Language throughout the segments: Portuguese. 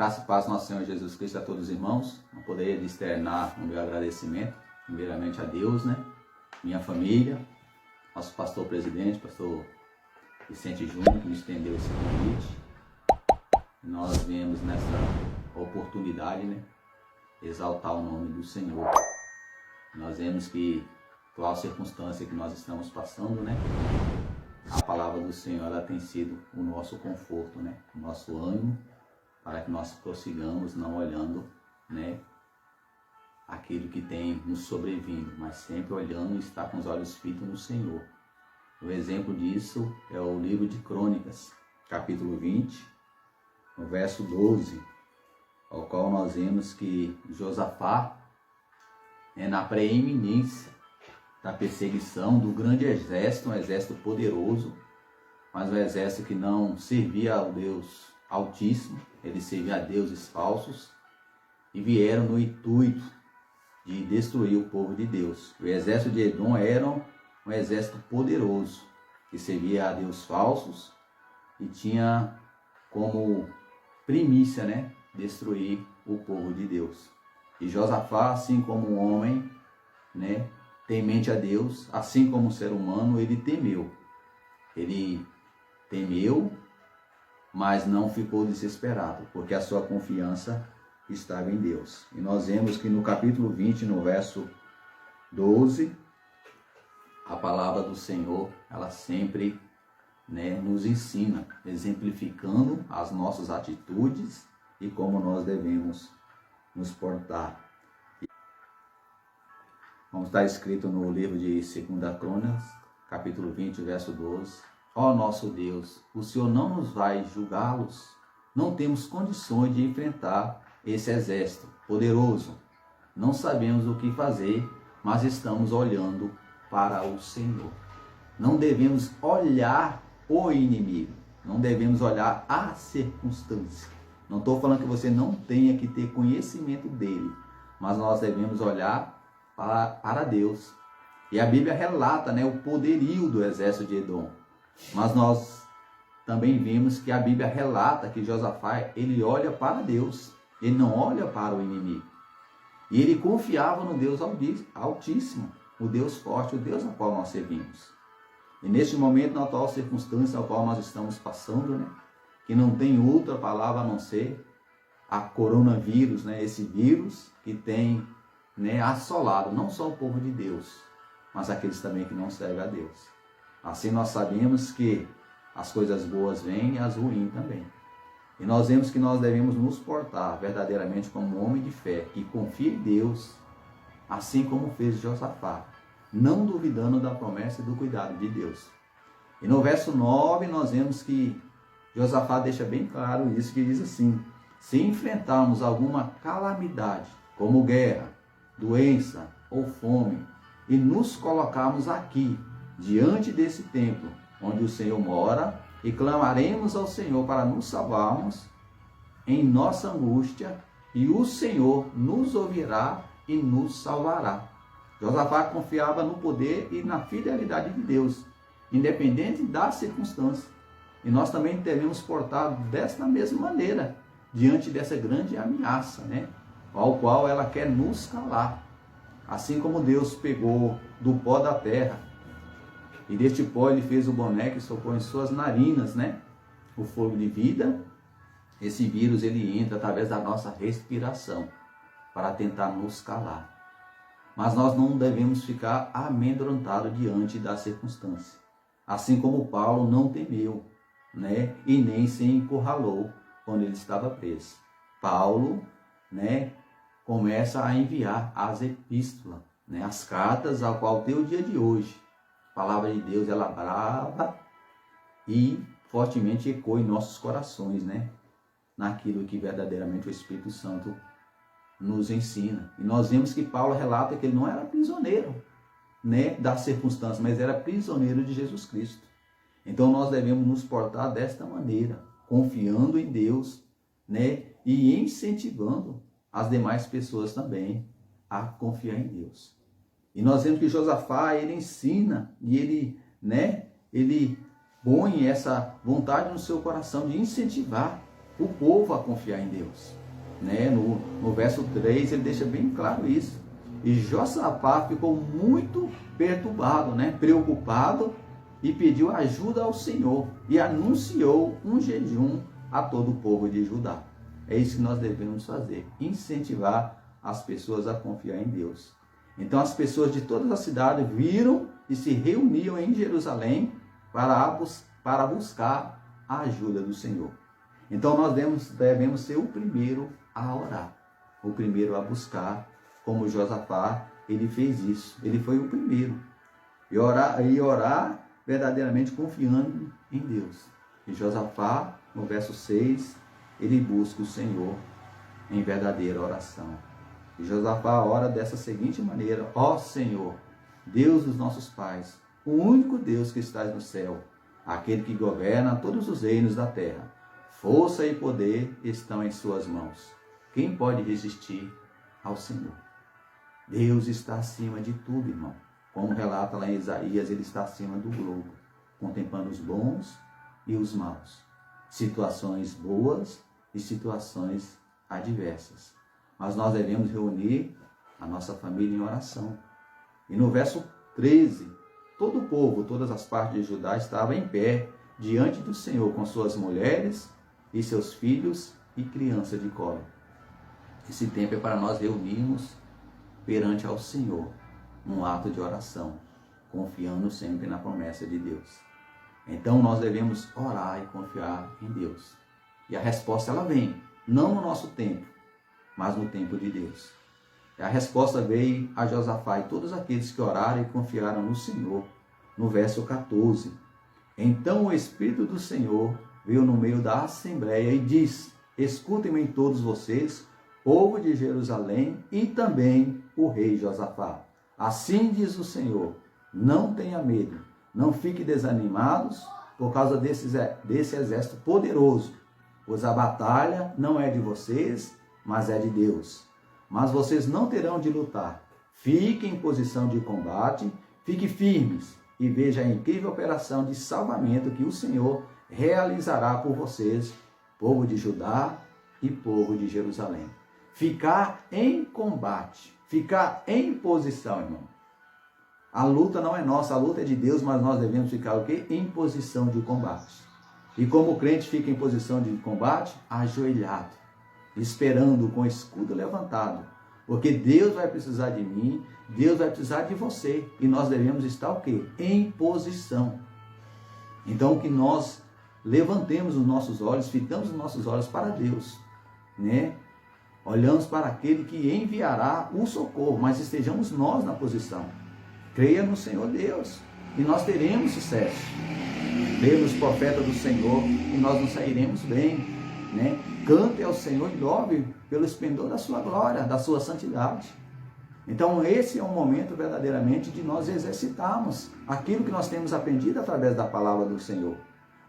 Graça e paz do nosso Senhor Jesus Cristo a todos os irmãos. Não poderia externar o meu agradecimento, primeiramente a Deus, né? Minha família, nosso pastor presidente, pastor Vicente Júnior, que me estendeu esse convite. Nós viemos nessa oportunidade, né? Exaltar o nome do Senhor. Nós vemos que, atual circunstância que nós estamos passando, né? A palavra do Senhor, ela tem sido o nosso conforto, né? O nosso ânimo, para que nós prossigamos não olhando, né, aquilo que tem nos sobrevindo, mas sempre olhando e estar com os olhos fitos no Senhor. O exemplo disso é o livro de Crônicas, capítulo 20, no verso 12, ao qual nós vemos que Josafá é na preeminência da perseguição do grande exército, um exército poderoso, mas um exército que não servia ao Deus Altíssimo, ele servia a deuses falsos e vieram no intuito de destruir o povo de Deus. O exército de Edom era um exército poderoso que servia a deuses falsos e tinha como primícia, né, destruir o povo de Deus. E Josafá, assim como um homem, né, temente a Deus, assim como um ser humano, ele temeu. Ele temeu, mas não ficou desesperado, porque a sua confiança estava em Deus. E nós vemos que no capítulo 20, no verso 12, a palavra do Senhor, ela sempre, né, nos ensina, exemplificando as nossas atitudes e como nós devemos nos portar. Como está escrito no livro de 2 Crônicas, capítulo 20, verso 12. Ó nosso Deus, o Senhor não nos vai julgá-los? Não temos condições de enfrentar esse exército poderoso. Não sabemos o que fazer, mas estamos olhando para o Senhor. Não devemos olhar o inimigo, não devemos olhar a circunstância. Não estou falando que você não tenha que ter conhecimento dele, mas nós devemos olhar para Deus. E a Bíblia relata, né, o poderio do exército de Edom. Mas nós também vimos que a Bíblia relata que Josafá, ele olha para Deus, ele não olha para o inimigo. E ele confiava no Deus Altíssimo, o Deus forte, o Deus ao qual nós servimos. E neste momento, na atual circunstância ao qual nós estamos passando, né, que não tem outra palavra a não ser a coronavírus, né, esse vírus que tem, né, assolado não só o povo de Deus, mas aqueles também que não servem a Deus. Assim nós sabemos que as coisas boas vêm e as ruins também. E nós vemos que nós devemos nos portar verdadeiramente como um homem de fé, que confia em Deus, assim como fez Josafá, não duvidando da promessa e do cuidado de Deus. E no verso 9 nós vemos que Josafá deixa bem claro isso, que diz assim: se enfrentarmos alguma calamidade, como guerra, doença ou fome, e nos colocarmos aqui, diante desse templo, onde o Senhor mora, e clamaremos ao Senhor para nos salvarmos em nossa angústia, e o Senhor nos ouvirá e nos salvará. Josafá confiava no poder e na fidelidade de Deus, independente da circunstância. E nós também devemos portar desta mesma maneira, diante dessa grande ameaça, né, ao qual ela quer nos calar. Assim como Deus pegou do pó da terra, e deste pó ele fez o boneco e socou em suas narinas, né, o fogo de vida. Esse vírus ele entra através da nossa respiração para tentar nos calar. Mas nós não devemos ficar amedrontados diante da circunstância. Assim como Paulo não temeu, né, e nem se encurralou quando ele estava preso. Paulo, né, começa a enviar as epístolas, né, as cartas ao qual tem o dia de hoje. A palavra de Deus, ela brava e fortemente ecoa em nossos corações, né? Naquilo que verdadeiramente o Espírito Santo nos ensina. E nós vemos que Paulo relata que ele não era prisioneiro, né, das circunstâncias, mas era prisioneiro de Jesus Cristo. Então nós devemos nos portar desta maneira, confiando em Deus, né, e incentivando as demais pessoas também a confiar em Deus. E nós vemos que Josafá, ele ensina e ele, né, ele põe essa vontade no seu coração de incentivar o povo a confiar em Deus. Né? No verso 3 ele deixa bem claro isso. E Josafá ficou muito perturbado, né? Preocupado, e pediu ajuda ao Senhor e anunciou um jejum a todo o povo de Judá. É isso que nós devemos fazer, incentivar as pessoas a confiar em Deus. Então as pessoas de todas as cidades viram e se reuniam em Jerusalém para buscar a ajuda do Senhor. Então nós devemos ser o primeiro a orar, o primeiro a buscar, como Josafá, ele fez isso, ele foi o primeiro. E orar verdadeiramente confiando em Deus. E Josafá, no verso 6, ele busca o Senhor em verdadeira oração. E Josafá ora dessa seguinte maneira: ó Senhor, Deus dos nossos pais, o único Deus que estás no céu, aquele que governa todos os reinos da terra, força e poder estão em suas mãos. Quem pode resistir ao Senhor? Deus está acima de tudo, irmão. Como relata lá em Isaías, ele está acima do globo, contemplando os bons e os maus, situações boas e situações adversas. Mas nós devemos reunir a nossa família em oração. E no verso 13, todo o povo, todas as partes de Judá estavam em pé diante do Senhor, com suas mulheres e seus filhos e crianças de colo. Esse tempo é para nós reunirmos perante ao Senhor, um ato de oração, confiando sempre na promessa de Deus. Então nós devemos orar e confiar em Deus. E a resposta ela vem, não no nosso tempo, mas no tempo de Deus. E a resposta veio a Josafá e todos aqueles que oraram e confiaram no Senhor. No verso 14. Então o Espírito do Senhor veio no meio da assembleia e disse: escutem-me todos vocês, povo de Jerusalém, e também o rei Josafá. Assim diz o Senhor: não tenha medo, não fiquem desanimados por causa desse exército poderoso, pois a batalha não é de vocês, mas é de Deus. Mas vocês não terão de lutar. Fiquem em posição de combate, fiquem firmes e vejam a incrível operação de salvamento que o Senhor realizará por vocês, povo de Judá e povo de Jerusalém. Ficar em combate, ficar em posição, irmão. A luta não é nossa, a luta é de Deus, mas nós devemos ficar o quê? Em posição de combate. E como o crente fica em posição de combate? Ajoelhado, esperando com o escudo levantado. Porque Deus vai precisar de mim, Deus vai precisar de você. E nós devemos estar o quê? Em posição. Então que nós levantemos os nossos olhos, fitamos os nossos olhos para Deus, né? Olhamos para aquele que enviará o socorro, mas estejamos nós na posição. Creia no Senhor Deus e nós teremos sucesso. Creia nos profetas do Senhor e nós nos sairemos bem, né? Cante ao Senhor e louve pelo esplendor da sua glória, da sua santidade. Então esse é um momento verdadeiramente de nós exercitarmos aquilo que nós temos aprendido através da palavra do Senhor.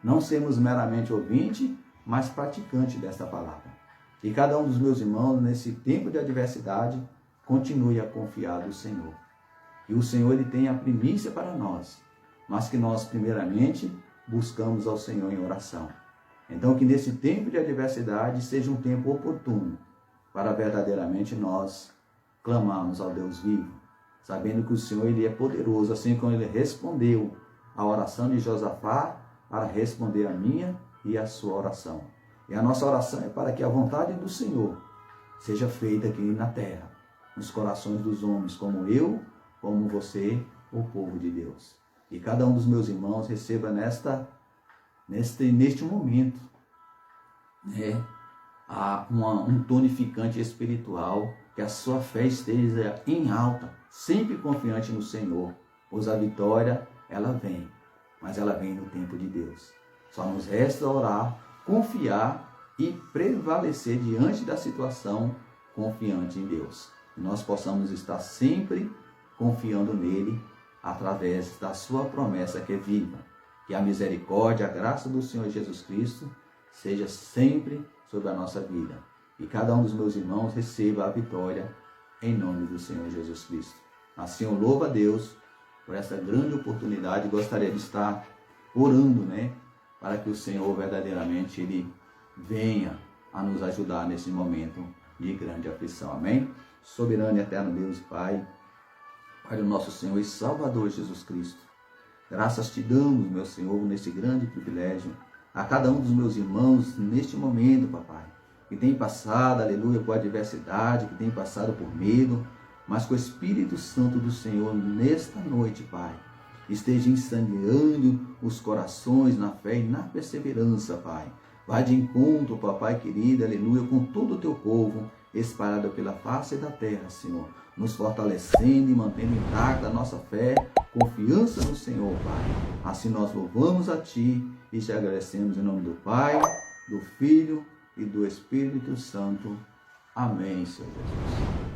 Não sermos meramente ouvinte, mas praticante desta palavra. E cada um dos meus irmãos, nesse tempo de adversidade, continue a confiar no Senhor. E o Senhor, Ele tem a primícia para nós, mas que nós, primeiramente, buscamos ao Senhor em oração. Então, que nesse tempo de adversidade seja um tempo oportuno para verdadeiramente nós clamarmos ao Deus vivo, sabendo que o Senhor, Ele é poderoso, assim como Ele respondeu à oração de Josafá, para responder a minha e a sua oração. E a nossa oração é para que a vontade do Senhor seja feita aqui na terra, nos corações dos homens, como eu, como você, o povo de Deus. E cada um dos meus irmãos receba neste momento, né, um tonificante espiritual, que a sua fé esteja em alta, sempre confiante no Senhor, pois a vitória, ela vem, mas ela vem no tempo de Deus. Só nos resta orar, confiar e prevalecer diante da situação, confiante em Deus. Que nós possamos estar sempre confiando nele, através da sua promessa que é viva. Que a misericórdia, a graça do Senhor Jesus Cristo seja sempre sobre a nossa vida. E cada um dos meus irmãos receba a vitória em nome do Senhor Jesus Cristo. Assim eu louvo a Deus por essa grande oportunidade. Gostaria de estar orando, né? Para que o Senhor verdadeiramente Ele venha a nos ajudar nesse momento de grande aflição. Amém? Soberano e eterno Deus e Pai, Pai do nosso Senhor e Salvador Jesus Cristo, graças te damos, meu Senhor, nesse grande privilégio, a cada um dos meus irmãos neste momento, papai, que tem passado, aleluia, por adversidade, que tem passado por medo, mas com o Espírito Santo do Senhor nesta noite, Pai, esteja incendiando os corações na fé e na perseverança, Pai. Vai de encontro, papai querido, aleluia, com todo o teu povo espalhado pela face da terra, Senhor, nos fortalecendo e mantendo intacta a nossa fé, confiança no Senhor, Pai. Assim nós louvamos a Ti e te agradecemos em nome do Pai, do Filho e do Espírito Santo. Amém, Senhor Jesus.